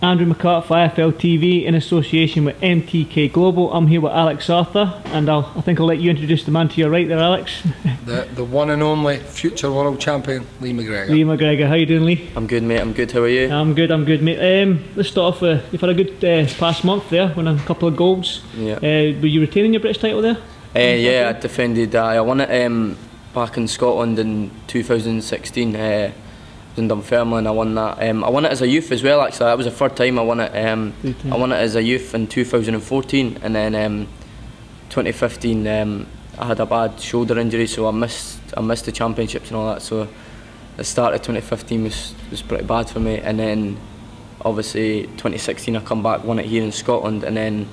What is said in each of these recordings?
Andrew McCART for IFL TV in association with MTK Global. I'm here with Alex Arthur, and I think I'll let you introduce the man to your right there, Alex. the one and only future world champion, Lee McGregor. Lee McGregor, how you doing, Lee? I'm good, mate. I'm good. How are you? I'm good, mate. Let's start off with, you've had a good past month there, winning a couple of golds. Yeah. Were you retaining your British title there? Yeah, I defended. I won it back in Scotland in 2016. In Dunfermline, I won that. I won it as a youth as well. Actually, that was the third time I won it. I won it as a youth in 2014, and then 2015 I had a bad shoulder injury, so I missed the championships and all that. So the start of 2015 was pretty bad for me, and then obviously 2016 I come back, won it here in Scotland, and then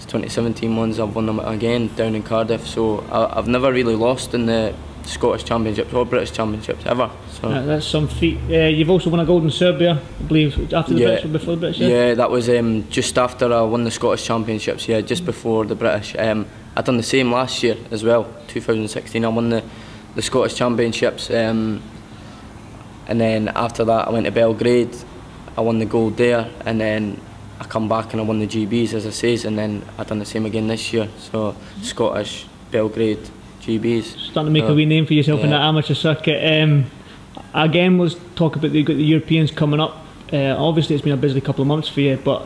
2017 ones I've won them again down in Cardiff. So I've never really lost in the Scottish Championships or British Championships ever. So that's some feat. You've also won a gold in Serbia, I believe, after the British or before the British. Yeah, that was just after I won the Scottish Championships. Yeah, just before the British. I done the same last year as well, 2016. I won the Scottish Championships, and then after that I went to Belgrade. I won the gold there, and then I come back and I won the GBs, as I says, and then I done the same again this year. So Scottish, Belgrade, GBs. Starting to make a wee name for yourself in that amateur circuit. Again, let's talk about you've got the Europeans coming up. Obviously it's been a busy couple of months for you, but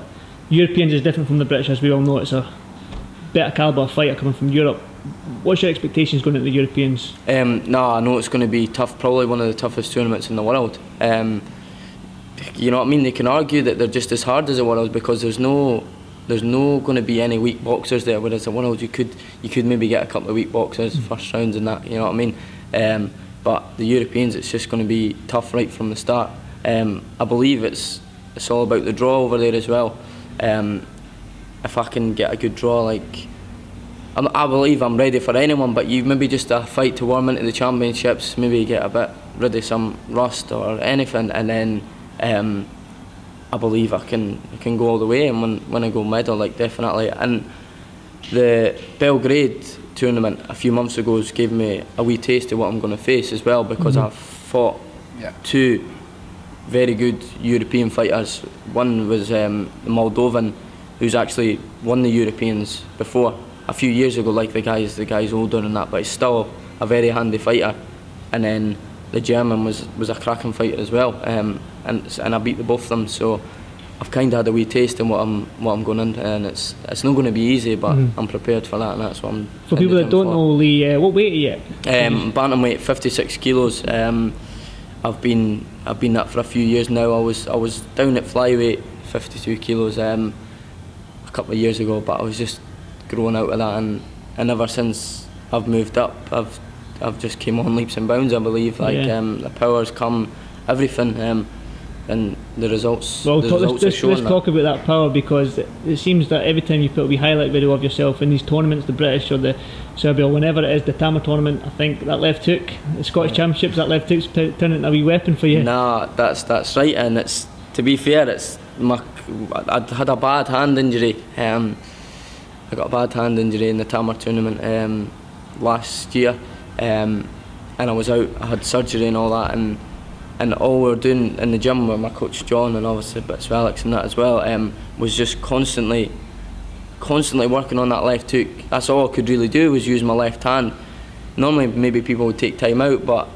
Europeans is different from the British, as we all know. It's a better calibre fighter coming from Europe. What's your expectations going into the Europeans? No, I know it's going to be tough, probably one of the toughest tournaments in the world. You know what I mean? They can argue that they're just as hard as the world because there's no going to be any weak boxers there, whereas the world you could maybe get a couple of weak boxers first rounds and that, you know what I mean. But the Europeans, it's just going to be tough right from the start. I believe it's all about the draw over there as well. If I can get a good draw, like I believe I'm ready for anyone, but you maybe just a fight to warm into the championships, maybe get a bit rid of some rust or anything, and then I believe I can go all the way and win a gold medal, like definitely. And the Belgrade tournament a few months ago gave me a wee taste of what I'm going to face as well, because I've fought two very good European fighters. One was the Moldovan, who's actually won the Europeans before a few years ago. Like the guy's older than that, but he's still a very handy fighter. And then the German was a cracking fighter as well, and I beat the both of them. So I've kind of had a wee taste in what I'm going into, and it's not going to be easy, but I'm prepared for that, and that's what I'm. For people that don't know, Lee, what weight are you at? Bantamweight, 56 kilos. I've been that for a few years now. I was down at flyweight, 52 kilos, a couple of years ago, but I was just growing out of that, and ever since I've moved up, I've just came on leaps and bounds, I believe. Like the power's come, everything, and the results. Well, let's talk about that power, because it seems that every time you put a wee highlight video of yourself in these tournaments, the British or the Serbia, whenever it is, the Tama tournament, I think that left hook, the Scottish Championships, that left hook's turning into a wee weapon for you. Nah, that's right, and it's, to be fair, I'd had a bad hand injury. I got a bad hand injury in the Tama tournament last year, and I was out. I had surgery and all that, and all we were doing in the gym with my coach John, and obviously bits of Alex and that as well, was just constantly working on that left hook. That's all I could really do, was use my left hand. Normally maybe people would take time out, but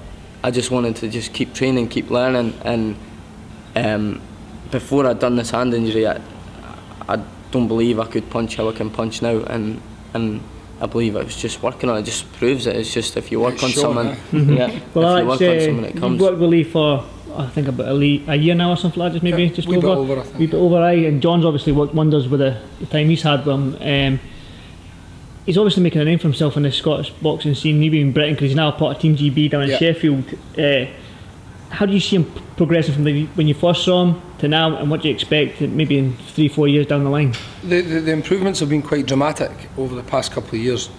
I just wanted to just keep training, keep learning, and before I'd done this hand injury, I don't believe I could punch how I can punch now, and I believe I was just working on it. It just proves it. It's just if you work on something, well, if you work on something, it comes. You've worked with Lee for, I think, about a year now or something like that, just maybe just over. A wee bit over, and John's obviously worked wonders with the time he's had with him. He's obviously making a name for himself in the Scottish boxing scene, maybe in Britain, because he's now a part of Team GB down in Sheffield. How do you see him progressing from when you first saw him to now, and what do you expect maybe in 3-4 years down the line? The improvements have been quite dramatic over the past couple of years.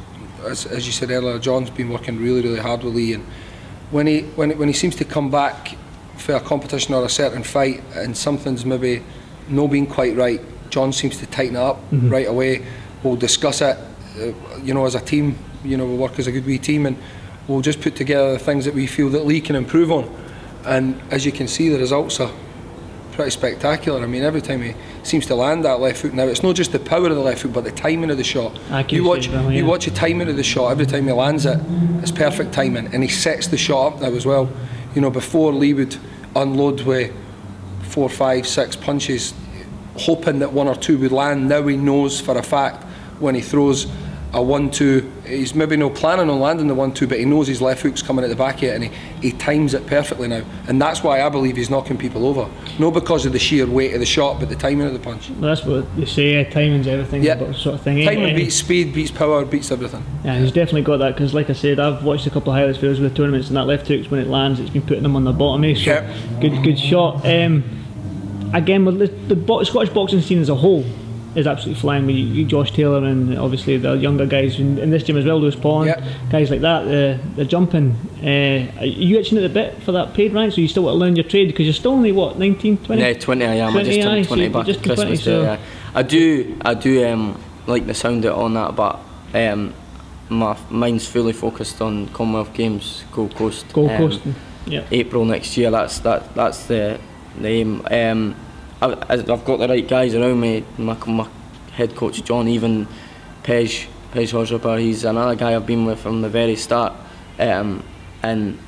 As you said earlier, John's been working really hard with Lee, and when he seems to come back for a competition or a certain fight and something's maybe not being quite right, John seems to tighten it up right away. We'll discuss it, you know, as a team. You know, we'll work as a good wee team, and we'll just put together the things that we feel that Lee can improve on. And as you can see, the results are pretty spectacular. I mean, every time he seems to land that left hook now, it's not just the power of the left hook, but the timing of the shot. You watch the timing of the shot. Every time he lands it, it's perfect timing, and he sets the shot up now as well. You know, before Lee would unload with 4, 5, 6 punches, hoping that 1 or 2 would land. Now he knows for a fact when he throws a 1-2, he's maybe not planning on landing the 1-2, but he knows his left hook's coming at the back of it, and he times it perfectly now. And that's why I believe he's knocking people over. Not because of the sheer weight of the shot, but the timing of the punch. Well, that's what they say, timing's everything, sort of thing. Timing beats speed, beats power, beats everything. Yeah, he's definitely got that, because like I said, I've watched a couple of highlights videos with the tournaments, and that left hook, when it lands, it's been putting them on the bottom, so good shot. Again, with the Scottish boxing scene as a whole, is absolutely flying with Josh Taylor and obviously the younger guys in this gym as well, Lewis Paul, guys like that, the jumping. Are you itching at the bit for that paid rank? So you still want to learn your trade, because you're still only what, 19, 20? Yeah, 20 I am. 20, I just turned 20 back at Christmas Day. Yeah. I do like the sound of it on that, but my mind's fully focused on Commonwealth Games, Gold Coast. April next year. That's the aim. I've got the right guys around me. My head coach John, even Pej Horsripper, he's another guy I've been with from the very start, and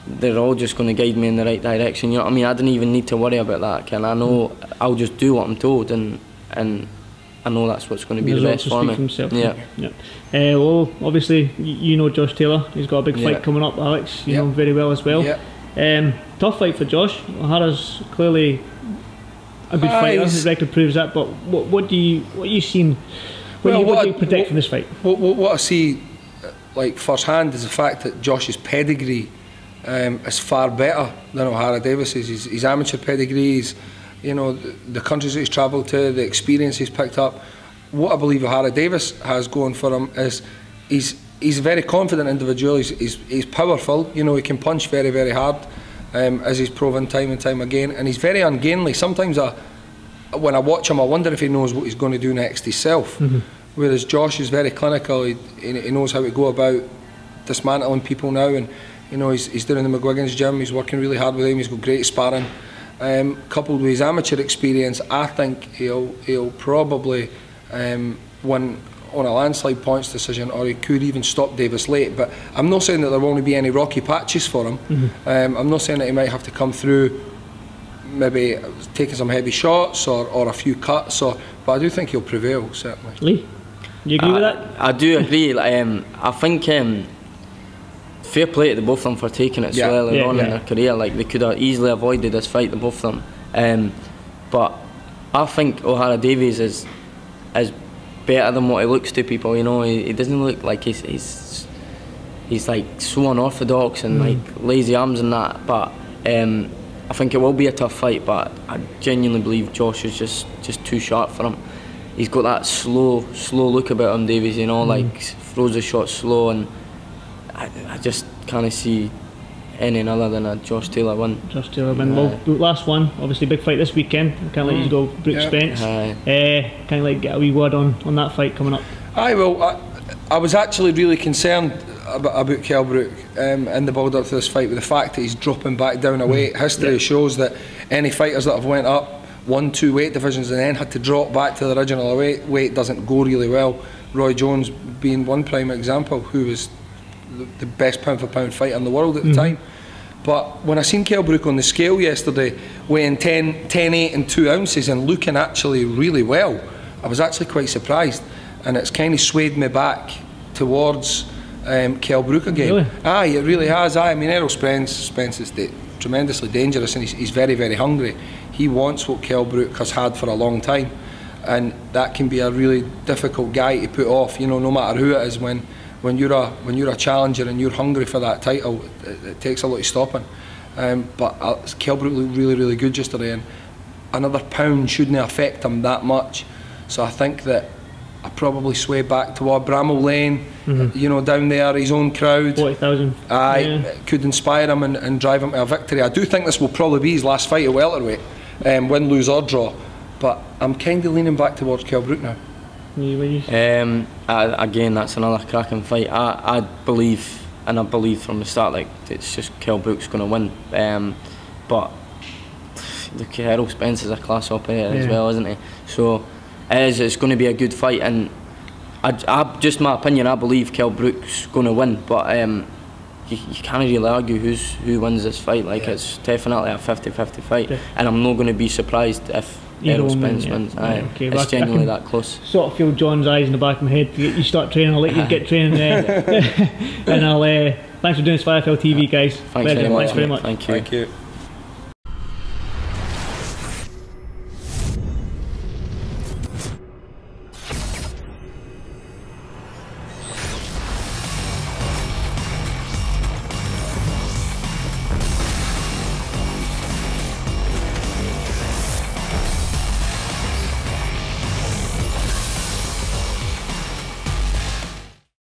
they're all just going to guide me in the right direction. You know what I mean? I didn't even need to worry about that. I know I'll just do what I'm told, and I know that's what's going to be the best for me. Well, obviously you know Josh Taylor. He's got a big fight coming up. Alex, you know him very well as well. Tough fight for Josh. O'Hara's clearly a good fighter. His record proves that. But what you seen? What do you predict from this fight? What I see, like firsthand, is the fact that Josh's pedigree is far better than O'Hara Davies's. His amateur pedigree, you know, the countries that he's travelled to, the experience he's picked up. What I believe O'Hara Davies has going for him is he's a very confident individual. He's powerful. You know, he can punch very, very hard. As he's proven time and time again, and he's very ungainly. Sometimes when I watch him, I wonder if he knows what he's going to do next himself. Whereas Josh is very clinical. He knows how to go about dismantling people now, and you know he's doing the McGuigan's gym. He's working really hard with him. He's got great sparring. Coupled with his amateur experience, I think he'll probably win on a landslide points decision, or he could even stop Davies late. But I'm not saying that there won't be any rocky patches for him. I'm not saying that he might have to come through maybe taking some heavy shots or a few cuts, but I do think he'll prevail, certainly. Lee, you agree with that? I do agree. I think fair play to the both of them for taking it so early on in their career. Like, they could have easily avoided this fight, the both of them. But I think O'Hara Davies is better than what he looks to people. You know, he doesn't look like he's like so unorthodox and like lazy arms and that. But I think it will be a tough fight. But I genuinely believe Josh is just too sharp for him. He's got that slow look about him, Davies. You know, like throws the shot slow, and I just can't see any other than a Josh Taylor win. Josh Taylor win. Well, last one, obviously big fight this weekend. Can't let you go, Brooke Spence. Kind of like get a wee word on that fight coming up. I was actually really concerned about KELL BROOK in the build up to this fight, with the fact that he's dropping back down a weight. History shows that any fighters that have went up 1-2 weight divisions and then had to drop back to the original weight doesn't go really well. Roy Jones being one prime example, who was the best pound for pound fighter in the world at the time. But when I seen KELL BROOK on the scale yesterday, weighing 10, 8 and 2 ounces and looking actually really well, I was actually quite surprised, and it's kind of swayed me back towards KELL BROOK again. Really? It really has. I mean, ERROL Spence is tremendously dangerous, and he's very, very hungry. He wants what KELL BROOK has had for a long time, and that can be a really difficult guy to put off. You know, no matter who it is, when you're a challenger and you're hungry for that title, it takes a lot of stopping. But KELL BROOK looked really, really good yesterday, and another pound shouldn't affect him that much. So I think that I probably sway back toward Bramall Lane, you know, down there, his own crowd. 40,000. Could inspire him and drive him to a victory. I do think this will probably be his last fight at welterweight, win, lose or draw. But I'm kind of leaning back towards KELL BROOK now. Again, that's another cracking fight. I believe, and I believed from the start, like it's just KELL BROOK's going to win. But look, Errol Spence is a class operator as well, isn't he? So it's going to be a good fight, and I just my opinion, I believe Kell Brook's going to win, but you can't really argue who wins this fight. Like, it's definitely a 50-50 fight, and I'm not going to be surprised if Errol Spence wins. Okay, it's genuinely that close. Sort of feel John's eyes in the back of my head. You start training, I'll let you get training there. And I'll thanks for doing this for IFL TV, guys. Thanks very much. Thanks very much. Thank you. Thank you.